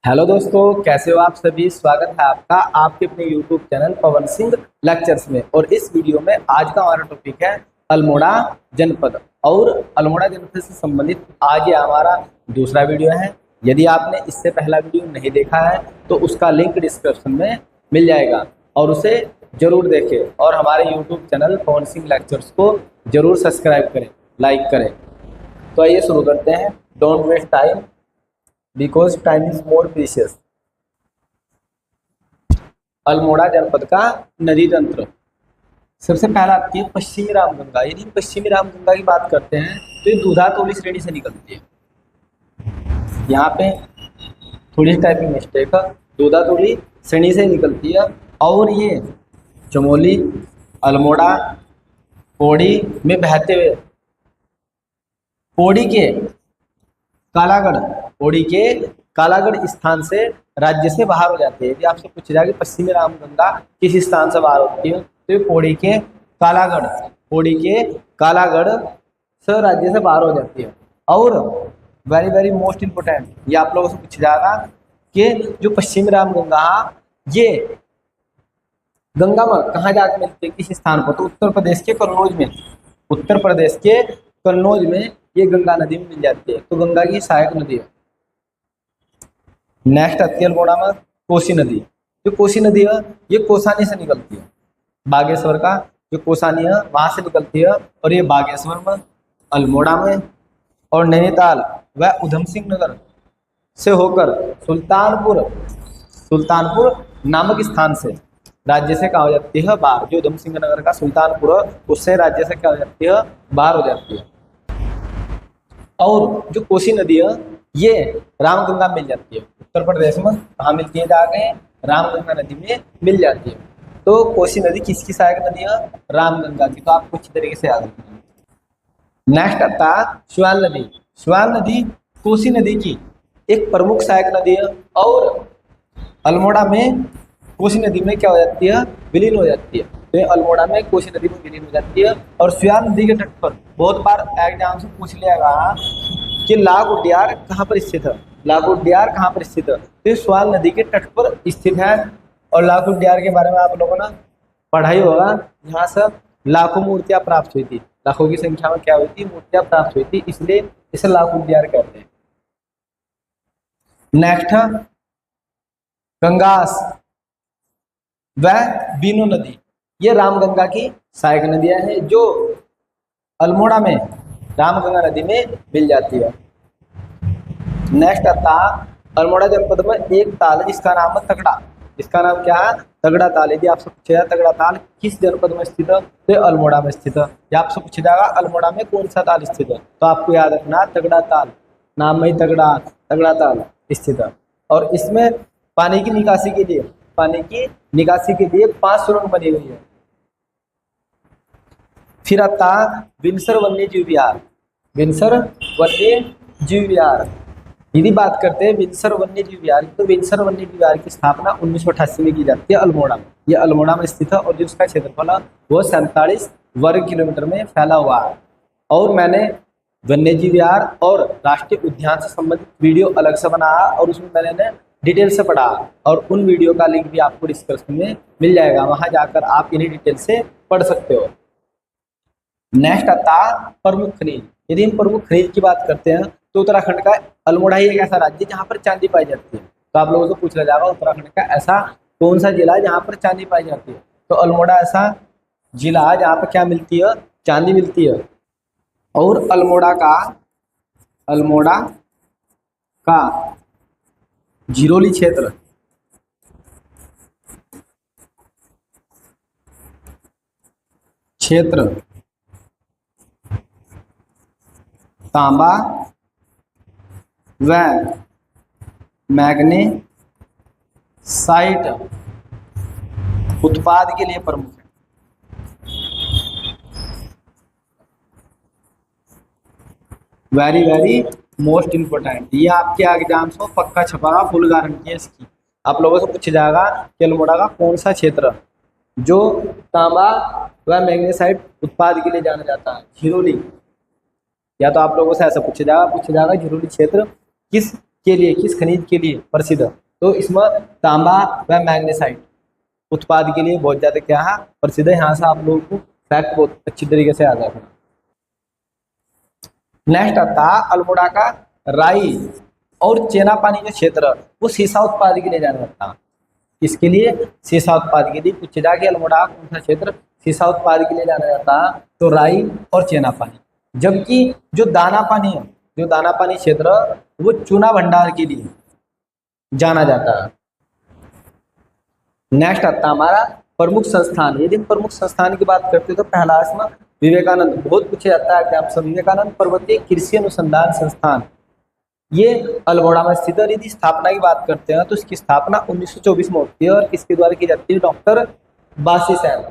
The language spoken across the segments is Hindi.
हेलो दोस्तों, कैसे हो आप सभी। स्वागत है आपका आपके अपने YouTube channel Pawan Singh lectures में। और इस वीडियो में आज का हमारा टॉपिक है अल्मोड़ा जनपद। और अल्मोड़ा जनपद से संबंधित आज ये हमारा दूसरा वीडियो है। यदि आपने इससे पहला वीडियो नहीं देखा है तो उसका लिंक डिस्क्रिप्शन में मिल जाएगा और उसे जरूर देखें। और हमारे YouTube channel Pawan Singh lectures को जरूर सब्सक्राइब करें, लाइक करें। तो आइए शुरू करते हैं। Don't waste time because time is more precious. Almora जनपद का नदी तंत्र। सबसे पहला आती है पश्चिमी रामगंगा। यदि पश्चिमी रामगंगा की बात करते हैं तो ये दूधातोली श्रेणी से निकलती है। यहाँ पे थोड़ी टाइपिंग मिस्टेक है, दूधातोली श्रेणी से निकलती है। और ये चमोली, अल्मोड़ा, पौड़ी में बहते हुए पौड़ी के कालागढ़ पौड़ी के कालागढ़ स्थान से राज्य से बाहर हो जाती है। यदि आपसे पूछा जाए कि पश्चिमी रामगंगा किस स्थान से बाहर होती है तो ये पौड़ी के कालागढ़ से राज्य से बाहर हो जाती है। और वेरी वेरी मोस्ट इम्पोर्टेंट ये आप लोगों से पूछा जाएगा कि जो पश्चिमी रामगंगा ये गंगा में कहाँ जाकर मिलती है, किस स्थान पर, तो उत्तर प्रदेश के कन्नौज में ये गंगा नदी में मिल जाती है। तो गंगा की सहायक नदी है। नेक्स्ट आती है अल्मोड़ा में कोसी नदी। जो कोसी नदी है ये कोसानी से निकलती है। बागेश्वर का जो कोसानी है वहां से निकलती है और ये बागेश्वर में, अल्मोड़ा में और नैनीताल व उधम सिंह नगर से होकर सुल्तानपुर नामक स्थान से राज्य से क्या हो जाती है, बाहर। जो उधम सिंह नगर का सुल्तानपुर है उससे राज्य से क्या हो जाती है, बाहर हो जाती है। और जो कोसी नदी है ये रामगंगा मिल जाती है। उत्तर प्रदेश में कहाँ मिलती है, जाके रामगंगा नदी में मिल जाती है। तो कोसी नदी किसकी सहायक नदी है, रामगंगा की। तो आपको अच्छी तरीके से याद रखना है। नेक्स्ट आता है श्याल नदी। श्याल नदी कोसी नदी की एक प्रमुख सहायक नदी है और अल्मोड़ा में कोसी नदी में क्या हो जाती है, विलीन हो जाती है। तो अल्मोड़ा में कोसी नदी में विलीन हो जाती है। और श्याल नदी के तट पर बहुत बार एग्जाम से पूछ लिया गया कि लाख उड्यार कहाँ पर स्थित है। तो श्याल नदी के तट पर स्थित है। और लाख उड्यार के बारे में आप लोगों ने पढ़ा ही होगा। यहाँ से लाखों मूर्तियां प्राप्त हुई थी, लाखों की संख्या में क्या हुई थी, मूर्तियां प्राप्त हुई थी, इसलिए इसे लाख उड्यार कहते हैं। नेक्स्ट है गंगास व बीनो नदी। ये रामगंगा की सहायक नदियां हैं जो अल्मोड़ा में रामगंगा नदी में मिल जाती है। नेक्स्ट आता अल्मोड़ा जनपद में एक ताल जिसका नाम है तगड़ा। इसका नाम क्या है, तगड़ा ताल। यदि आपसे पूछा जाए तगड़ा ताल किस जनपद में स्थित है तो अल्मोड़ा में स्थित है। या आपसे पूछा जाएगा अल्मोड़ा में कौन सा ताल स्थित है तो आपको याद रखना तगड़ा ताल, नाम में ही तगड़ा ताल स्थित है। और इसमें पानी की निकासी के लिए 5 सुरंग बनी हुई है। फिर आता विंसर वन्य जीव विहार। यदि बात करते हैं विंसर वन्य जीव विहार तो विंसर वन्य जीव विहार की स्थापना 1988 में की जाती है अल्मोड़ा में। ये अल्मोड़ा में स्थित है और जिसका क्षेत्रफल है वो 47 वर्ग किलोमीटर में फैला हुआ है। और मैंने वन्य जीव विहार और राष्ट्रीय उद्यान से संबंधित वीडियो अलग से बनाया और उसमें मैंने डिटेल से पढ़ा। और उन वीडियो का लिंक भी आपको डिस्क्रिप्शन में मिल जाएगा, वहां जाकर आप इन्हीं डिटेल से पढ़ सकते हो। नेक्स्ट आता प्रमुख खनिज। यदि हम प्रमुख खनिज की बात करते हैं तो उत्तराखंड का अल्मोड़ा ही एक ऐसा राज्य जहाँ पर चांदी पाई जाती है। तो आप लोगों से पूछा जाएगा उत्तराखंड का ऐसा कौन सा जिला है जहाँ पर चांदी पाई जाती है, तो अल्मोड़ा ऐसा जिला है जहाँ पर क्या मिलती है, चांदी मिलती है। और अल्मोड़ा का झिरोली क्षेत्र तांबा व मैग्नेसाइट उत्पाद के लिए प्रमुख है। वेरी वेरी मोस्ट इंपोर्टेंट, ये आपके एग्जाम्स में पक्का छपा, फुल गारंटी है इसकी। आप लोगों से पूछा जाएगा कि अल्मोड़ा का कौन सा क्षेत्र जो तांबा व मैग्नेसाइट उत्पाद के लिए जाना जाता है, झिरोली। या तो आप लोगों से ऐसा पूछा जाएगा झिरोली क्षेत्र किस के लिए, किस खनिज के लिए प्रसिद्ध है? तो इसमें तांबा व मैग्नेसाइट उत्पाद के लिए बहुत ज्यादा क्या है, प्रसिद्ध है। यहाँ से आप लोगों को फैक्ट बहुत अच्छी तरीके से याद रखना। नेक्स्ट आता है अल्मोड़ा का राई और चेनापानी जो क्षेत्र है, वो सीसा उत्पाद के लिए जाना जाता है। इसके लिए सीसा उत्पाद के लिए पूछे जाके अल्मोड़ा कौन सा क्षेत्र सीसा उत्पाद के लिए जाना जाता है, तो राई और चेनापानी। जबकि जो दाना पानी है, जो दाना पानी क्षेत्र वो चूना भंडार के लिए जाना जाता है। नेक्स्ट आता है हमारा प्रमुख संस्थान। यदि हम प्रमुख संस्थान की बात करते हैं तो पहला इसमें विवेकानंद, बहुत पूछा जाता है कि आपसे विवेकानंद पर्वतीय कृषि अनुसंधान संस्थान, ये अल्मोड़ा में स्थित है। यदि स्थापना की बात करते हैं तो इसकी स्थापना 1924 में होती है और किसके द्वारा की जाती है, डॉक्टर बासी सेन।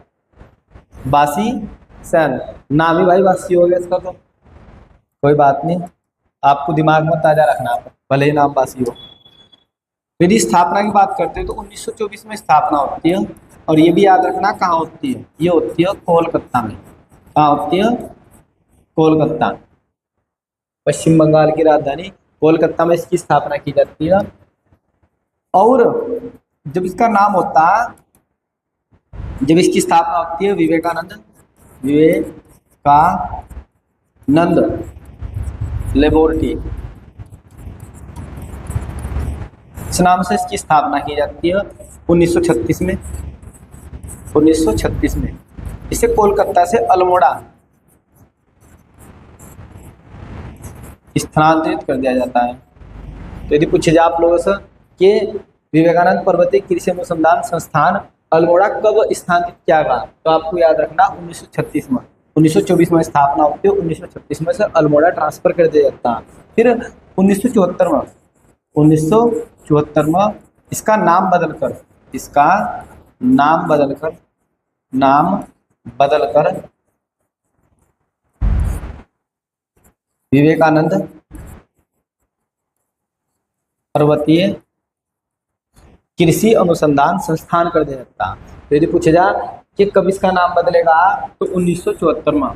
बासी सेन नाम ही भाई बासी हो गया इसका, तो कोई बात नहीं, आपको दिमाग में ताजा रखना है, भले ही नाम बासी हो। यदि स्थापना की बात करते हैं तो 1924 में स्थापना होती है, और ये भी याद रखना कहाँ होती है, ये होती है कोलकाता में। कहाँ होती है, कोलकाता, पश्चिम बंगाल की राजधानी कोलकाता में इसकी स्थापना की जाती है। और जब इसका नाम होता है, जब इसकी स्थापना होती है विवेकानंद लेबोरेटरी, इस नाम से इसकी स्थापना की जाती है 1936 में। 1936 में इसे कोलकाता से अल्मोड़ा स्थानांतरित कर दिया जाता है। तो यदि पूछे जाए आप लोगों से कि विवेकानंद पर्वतीय कृषि अनुसंधान संस्थान अल्मोड़ा कब स्थानांतरित किया गया, तो आपको याद रखना 1936 में। 1924 में स्थापना होती है, 1936 में से अल्मोड़ा ट्रांसफर कर दिया जाता है। फिर 1974 में इसका नाम बदलकर विवेकानंद पर्वतीय कृषि अनुसंधान संस्थान कर दिया जाता। तो यदि पूछे जा कि कब इसका नाम बदलेगा, तो 1974 में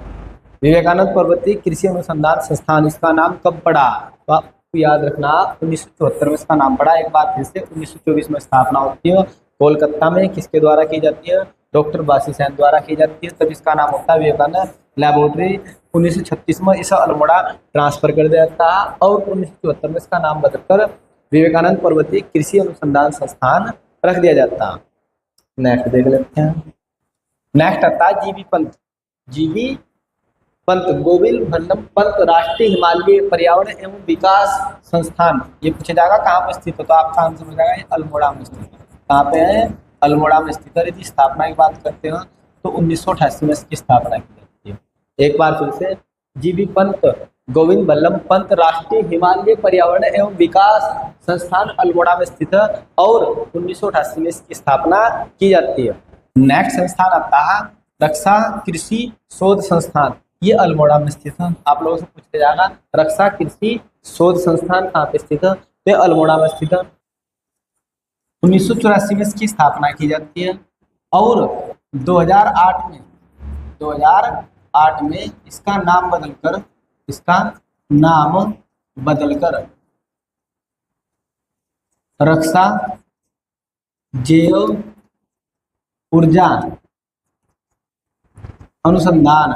विवेकानंद पर्वतीय कृषि अनुसंधान संस्थान, इसका नाम कब पड़ा, तो आपको याद रखना 1974 में इसका नाम पड़ा। एक बार फिर से 1924 में स्थापना होती है कोलकाता में, किसके द्वारा की जाती है, डॉक्टर बासी सेन द्वारा की जाती है। तब इसका नाम होता है विवेकानंद लेबोरेटरी। 1936 में इसे अल्मोड़ा ट्रांसफर कर दिया जाता है और 1974 में इसका नाम बदलकर विवेकानंद पर्वतीय कृषि अनुसंधान संस्थान रख दिया जाता है। नेक्स्ट देख लेते हैं। नेक्स्ट आता है जीबी पंत गोविंद बल्लभ पंत राष्ट्रीय हिमालय पर्यावरण एवं विकास संस्थान। ये पूछा जाएगा कहाँ पर स्थित है, तो आपका आंसर हो जाएगा अल्मोड़ा में स्थित है। कहाँ पे है, अल्मोड़ा में स्थित है। यदि स्थापना की बात करते हैं तो 1988 में इसकी स्थापना की जाती है। एक बार फिर से, जीबी पंत गोविंद बल्लभ पंत राष्ट्रीय हिमालय पर्यावरण एवं विकास संस्थान अल्मोड़ा में स्थित है और 1988 में इसकी स्थापना की जाती है। नेक्स्ट संस्थान आता है रक्षा कृषि शोध संस्थान, ये अल्मोड़ा में स्थित है। आप लोगों से पूछा जाएगा रक्षा कृषि शोध संस्थान कहाँ पे स्थित है, तो अल्मोड़ा में स्थित है। 1984 में इसकी स्थापना की जाती है और 2008 में इसका नाम बदलकर रक्षा जैव ऊर्जा अनुसंधान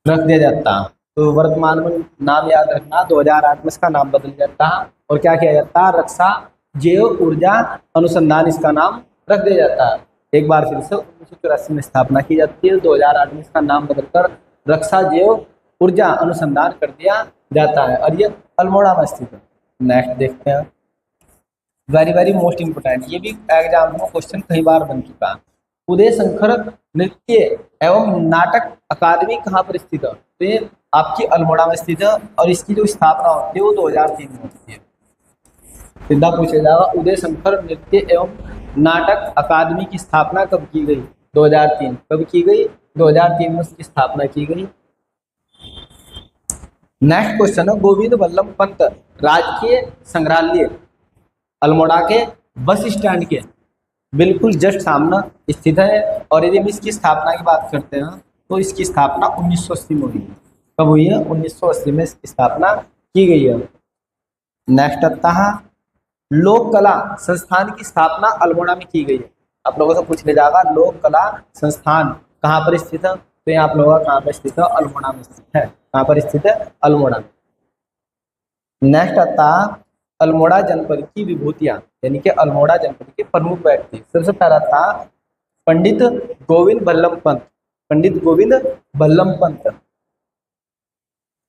रख दिया जाता है। तो वर्तमान में नाम याद रखना, 2008 में इसका नाम बदल जाता है और क्या किया जाता है, रक्षा जैव ऊर्जा अनुसंधान इसका नाम रख दिया जाता है। एक बार फिर से 1984 में स्थापना की जाती है, 2008 में इसका नाम बदलकर रक्षा जैव ऊर्जा अनुसंधान कर दिया जाता है और ये अल्मोड़ा में स्थित है। नेक्स्ट देखते हैं, वेरी वेरी मोस्ट इम्पोर्टेंट, ये भी एग्जाम में क्वेश्चन कई बार बन चुका है। उदय शंकर नृत्य एवं नाटक अकादमी कहाँ पर स्थित है, तो ये आपकी अल्मोड़ा में स्थित है और इसकी जो स्थापना होती है वो 2003 में होती है। सीधा पूछा जाएगा उदय शंकर नृत्य एवं नाटक अकादमी की स्थापना कब की गई, 2003। कब की गई, 2003 में उसकी स्थापना की गई। नेक्स्ट क्वेश्चन है गोविंद बल्लभ पंत राजकीय संग्रहालय अल्मोड़ा के बस स्टैंड के बिल्कुल जस्ट सामने स्थित है और यदि हम इसकी स्थापना की बात करते हैं तो इसकी स्थापना 1980 में हुई है। कब हुई है, 1980 में इसकी स्थापना की गई है। नेक्स्ट आता है लोक कला संस्थान की स्थापना अल्मोड़ा में की गई है। आप लोगों से पूछ ले जाएगा लोक कला संस्थान कहाँ पर स्थित है, तो ये आप लोगों का कहाँ पर स्थित है, अल्मोड़ा में स्थित है। कहाँ पर स्थित है, अल्मोड़ा में। नेक्स्ट आता अल्मोड़ा जनपद की विभूतियां, यानी कि अल्मोड़ा जनपद के प्रमुख व्यक्ति। सबसे पहला था पंडित गोविंद बल्लभ पंत। पंडित गोविंद बल्लभ पंत,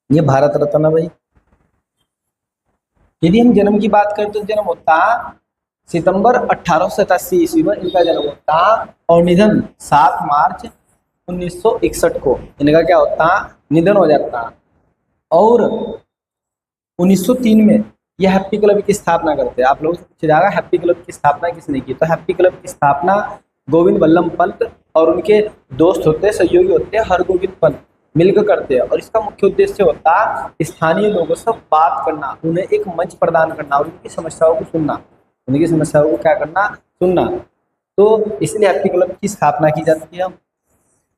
ये भारत रत्न है भाई। यदि हम जन्म की बात करें तो जन्म होता सितंबर 1887 ईस्वी में इनका जन्म होता और निधन 7 मार्च 1961 को इनका क्या होता, निधन हो जाता। और 1903 में यह हैप्पी क्लब की स्थापना करते हैं। आप लोगों से पूछा जाएगा हैप्पी क्लब की स्थापना किसने की, तो हैप्पी क्लब की स्थापना गोविंद बल्लभ पंत और उनके दोस्त होते हैं, सहयोगी होते हैं हरगोविंद पंत मिलकर करते हैं। और इसका मुख्य उद्देश्य होता है स्थानीय लोगों से बात करना, उन्हें एक मंच प्रदान करना और उनकी समस्याओं को सुनना, उनकी समस्याओं को क्या करना, सुनना। तो इसलिए हैप्पी क्लब की स्थापना की जाती है।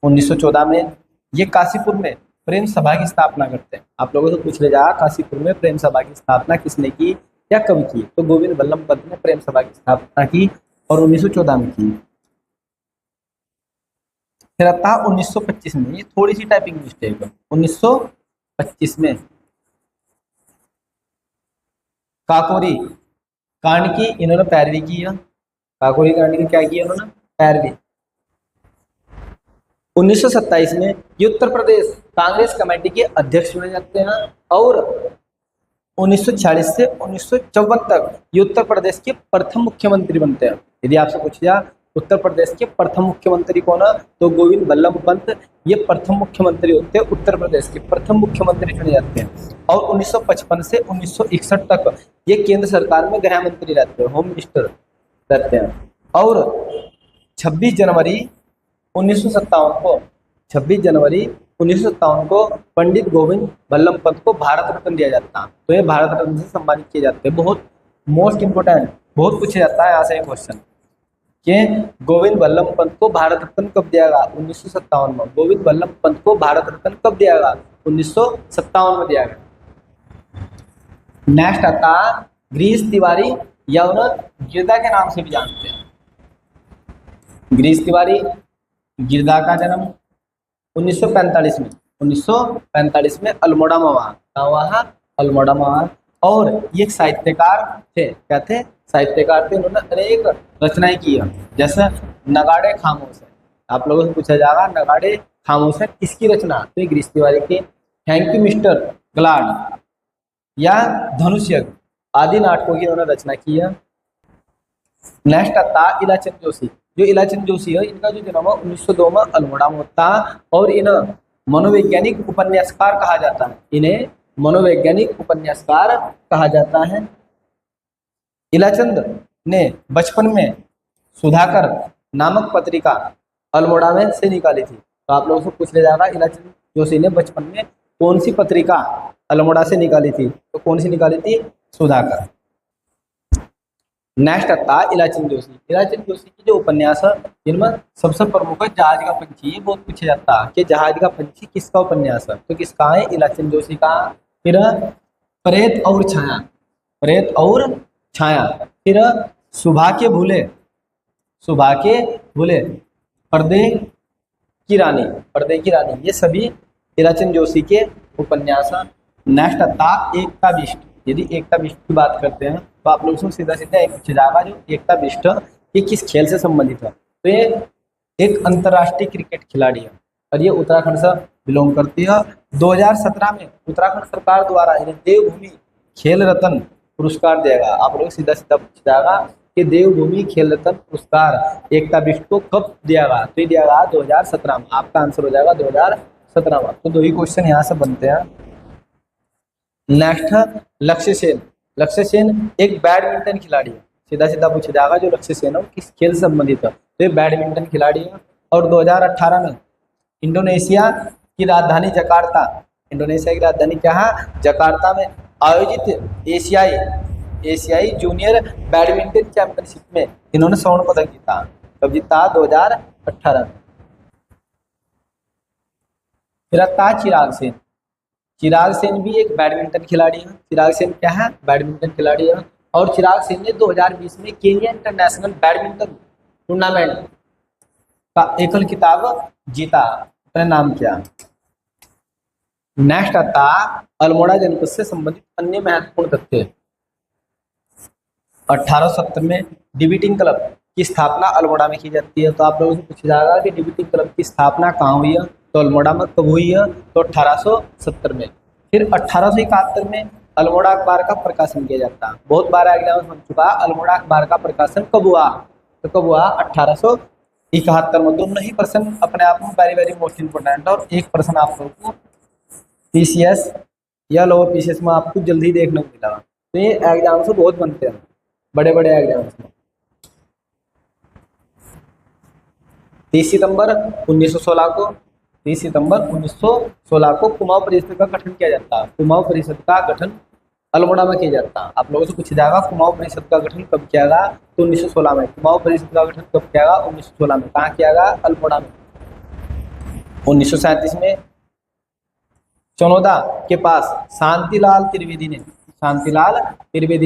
1914 में ये काशीपुर में प्रेम सभा की स्थापना करते हैं। आप लोगों से पूछ ले जा काशीपुर में प्रेम सभा की स्थापना किसने की या कब की, तो गोविंद बल्लभ पंत ने प्रेम सभा की स्थापना की और 1914 में की। फिर आता है 1925 में, ये थोड़ी सी टाइपिंग मिस्टेक है। 1925 में काकोरी कांड की इन्होंने पैरवी की है। काकोरी कांड की क्या की इन्होंने, पैरवी। 1927 में ये उत्तर प्रदेश कांग्रेस कमेटी के अध्यक्ष चुने जाते हैं। और 1946 से 1954 तक ये उत्तर प्रदेश के प्रथम मुख्यमंत्री बनते हैं। यदि आपसे पूछा उत्तर प्रदेश के प्रथम मुख्यमंत्री कौन है, तो गोविंद बल्लभ पंत ये प्रथम मुख्यमंत्री होते हैं, उत्तर प्रदेश के प्रथम मुख्यमंत्री चुने जाते हैं। और 1955 से 1961 तक ये केंद्र सरकार में गृह मंत्री रहते हैं, होम मिनिस्टर रहते हैं। और 26 जनवरी 1957 को पंडित गोविंद बल्लभ पंत को भारत रत्न दिया जाता है। तो ये भारत रत्न से सम्मानित किए जाते हैं। बहुत मोस्ट इंपोर्टेंट, बहुत पूछा जाता है यहाँ से क्वेश्चन कि गोविंद बल्लभ पंत को भारत रत्न कब दिया गया, 1957 में। गोविंद बल्लभ पंत को भारत रत्न कब दिया गया, 1957 में दिया गया। नेक्स्ट आता गिरीश तिवारी या उन्हें गिरदा के नाम से भी जानते हैं। गिरीश तिवारी गिरदा का जन्म 1945 में, 1945 में अल्मोड़ा में हुआ, अल्मोड़ा में हुआ। और ये एक साहित्यकार थे, क्या थे, साहित्यकार थे। उन्होंने अनेक रचनाएं की है, जैसे नगाड़े खामोश है। आप लोगों से पूछा जाएगा नगाड़े खामोश है किसकी रचना, तो ये गिरीश तिवारी की। थैंक यू मिस्टर ग्लाड या धनुष यज्ञ आदि नाटकों की उन्होंने रचना की है। नेक्स्ट आता इलाचंद जोशी। जो इलाचंद जोशी है इनका जो जन्म है 1902 में अल्मोड़ा में होता है। और इन्हें मनोवैज्ञानिक उपन्यासकार कहा जाता है, इन्हें मनोवैज्ञानिक उपन्यासकार कहा जाता है। इलाचंद ने बचपन में सुधाकर नामक पत्रिका अल्मोड़ा में से निकाली थी। तो आप लोगों से पूछ ले जाएगा इलाचंद जोशी ने बचपन में कौन सी पत्रिका अल्मोड़ा से निकाली थी, तो कौन सी निकाली थी, सुधाकर। नेक्स्ट आता है इलाचंद जोशी। इलाचंद जोशी की जो उपन्यास है जिनमें सबसे प्रमुख है जहाज का पंछी। ये बहुत पूछा जाता है कि जहाज का पंछी किसका उपन्यास है, तो किसका है, इलाचंद जोशी का। फिर प्रेत और छाया, प्रेत और छाया। फिर सुबह के भूले, सुबह के भूले, पर्दे की रानी, पर्दे की रानी, ये सभी इलाचंद जोशी के उपन्यास हैं। नेक्स्ट आता एकता बिष्ट। यदि एकता बिष्ट की बात करते हैं तो आप लोग सीधा सीधा एक पूछा जाएगा जो एकता बिष्ट ये किस खेल से संबंधित है, तो ये एक अंतर्राष्ट्रीय क्रिकेट खिलाड़ी है और ये उत्तराखंड से बिलोंग करती है। 2017 में उत्तराखंड सरकार द्वारा इन्हें देवभूमि खेल रत्न पुरस्कार देगा। आप लोग सीधा सीधा पूछा जाएगा कि देवभूमि खेल रत्न पुरस्कार एकता बिष्ट को कब दिया गया, तो ये दिया गया 2017 में। आपका आंसर हो जाएगा 2017 में। तो 2 ही क्वेश्चन यहाँ से बनते हैं। नेक्स्ट लक्ष्य सेन। लक्ष्य सेन एक बैडमिंटन खिलाड़ी है। सीधा सीधा पूछा जाएगा जो लक्ष्य सेन है किस खेल से संबंधित है, तो ये बैडमिंटन खिलाड़ी है। और 2018 में इंडोनेशिया की राजधानी जकार्ता, इंडोनेशिया की राजधानी क्या है, जकार्ता में आयोजित एशियाई जूनियर बैडमिंटन चैंपियनशिप में इन्होंने स्वर्ण पदक जीता। कब जीता, 2018 में। फिर आता चिराग सेन। चिराग सेन भी एक बैडमिंटन खिलाड़ी है। चिराग सेन क्या है? बैडमिंटन खिलाड़ी है। और चिराग सेन ने 2020 में केनिया इंटरनेशनल बैडमिंटन टूर्नामेंट का एकल खिताब जीता। अपना नाम क्या? नेक्स्ट आता अल्मोड़ा जनपद से संबंधित अन्य महत्वपूर्ण तथ्य। 1870 में डिबेटिंग क्लब की स्थापना अल्मोड़ा में की जाती है। तो आप लोगों से पूछा जाएगा कि डिबेटिंग क्लब की स्थापना कहाँ हुई है, तो अल्मोड़ा में कब हुई है? तो 1870 में। फिर 1871 में अल्मोड़ा अखबार का प्रकाशन किया जाता है। बहुत बार एग्जाम बन चुका है, अल्मोड़ा अखबार का प्रकाशन कब हुआ? तो कब हुआ? 1871 में। दोनों ही प्रश्न अपने आप में वेरी वेरी मोस्ट इंपोर्टेंट, और एक प्रश्न आप लोगों को पीसीएस या लोअर पीसीएस में आपको जल्दी देखने को मिला। तो ये एग्जाम से बहुत बनते हैं, बड़े बड़े एग्जाम्स में। 30 सितंबर 1916 को कुमाऊं परिषद का गठन किया जाता है। कुमाऊं परिषद का गठन अल्मोड़ा में किया जाता है। आप लोगों से पूछा जाएगा कुमाऊं परिषद का गठन कब किया गया? तो 1916 में। कुमाऊं परिषद का गठन कब किया गया? 1916 में। कहाँ किया गया? अल्मोड़ा में। 1937 में चनौदा के पास शांतिलाल त्रिवेदी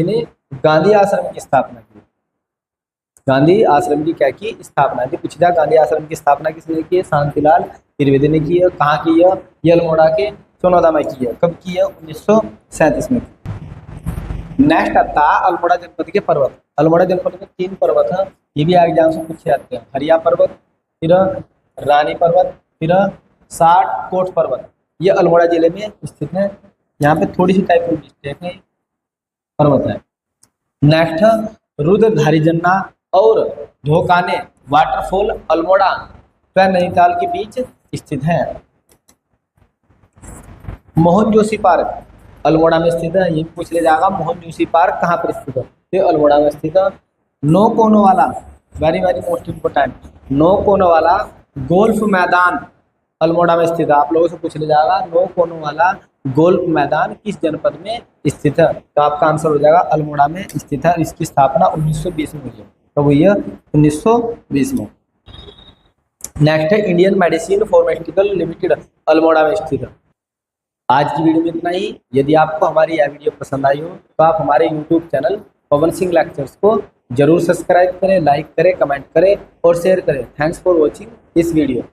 ने गांधी आश्रम की स्थापना की। गांधी आश्रम की क्या की? स्थापना की। पूछा जाए गांधी आश्रम की स्थापना किसने की है? शांतिलाल त्रिवेदी ने की है। कहाँ की है? ये अल्मोड़ा के चनौदा में की है। कब की है? 1937 में। नेक्स्ट आता है अल्मोड़ा जनपद के पर्वत। अल्मोड़ा जनपद में 3 पर्वत है, ये भी एग्जाम से पूछे जाते हैं। हरिया पर्वत, फिर रानी पर्वत, फिर साठ कोट पर्वत। ये अल्मोड़ा जिले में स्थित है। यहाँ पे थोड़ी सी टाइप ऑफ मिस्टेक है, पर्वत है। नेक्स्ट रुद्रधारी जन्ना और धोकाने वाटरफॉल अल्मोड़ा व नैनीताल के बीच स्थित है। मोहन जोशी पार्क अल्मोड़ा में स्थित है। ये पूछ ले जाएगा मोहन जोशी पार्क कहाँ पर स्थित है? तो अल्मोड़ा में स्थित है। नो कोनों वाला, वेरी वेरी मोस्ट इंपोर्टेंट, नो कोनों वाला गोल्फ मैदान अल्मोड़ा में स्थित है। आप लोगों से पूछ ले जाएगा नो कोनों वाला गोल्फ मैदान किस जनपद में स्थित है? तो आपका आंसर हो जाएगा अल्मोड़ा में स्थित है। इसकी स्थापना 1920 में हुई है। कब हुई है? 1920 में। नेक्स्ट है Indian medicine pharmaceutical limited Almora में स्थित है। आज की वीडियो में इतना ही। यदि आपको हमारी यह वीडियो पसंद आई हो तो आप हमारे YouTube channel Pawan Singh lectures को जरूर सब्सक्राइब करें, लाइक करें, कमेंट करें और शेयर करें। Thanks for watching this video.